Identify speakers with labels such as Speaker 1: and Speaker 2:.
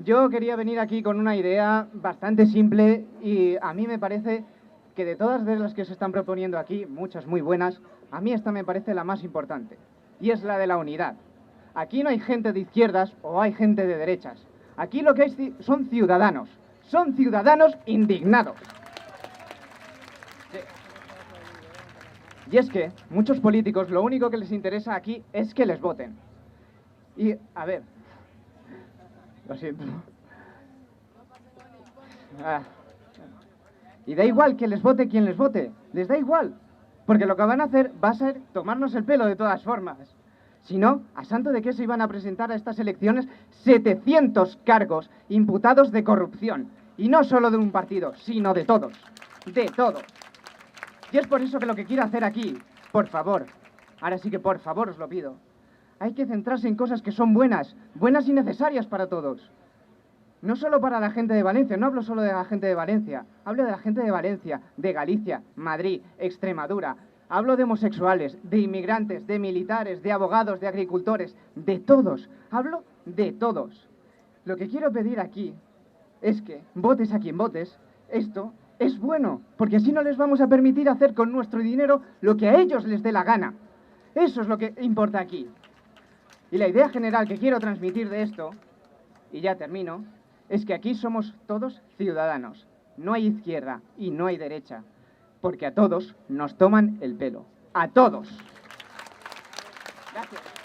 Speaker 1: Yo quería venir aquí con una idea bastante simple y a mí me parece que de todas de las que se están proponiendo aquí, muchas muy buenas, a mí esta me parece la más importante, y es la de la unidad. Aquí no hay gente de izquierdas o hay gente de derechas. Aquí lo que hay son ciudadanos indignados. Y es que muchos políticos lo único que les interesa aquí es que les voten. Y, a ver, lo siento. Y da igual que les vote quien les vote, les da igual. Porque lo que van a hacer va a ser tomarnos el pelo de todas formas. Si no, ¿a santo de qué se iban a presentar a estas elecciones 700 cargos imputados de corrupción? Y no solo de un partido, sino de todos. De todos. Y es por eso que lo que quiero hacer aquí, por favor, ahora sí que por favor os lo pido, hay que centrarse en cosas que son buenas, buenas y necesarias para todos. No solo para la gente de Valencia, no hablo solo de la gente de Valencia, hablo de la gente de Valencia, de Galicia, Madrid, Extremadura, hablo de homosexuales, de inmigrantes, de militares, de abogados, de agricultores, de todos, hablo de todos. Lo que quiero pedir aquí es que, votes a quien votes, esto es bueno, porque así no les vamos a permitir hacer con nuestro dinero lo que a ellos les dé la gana. Eso es lo que importa aquí. Y la idea general que quiero transmitir de esto, y ya termino, es que aquí somos todos ciudadanos. No hay izquierda y no hay derecha, porque a todos nos toman el pelo. ¡A todos! Gracias.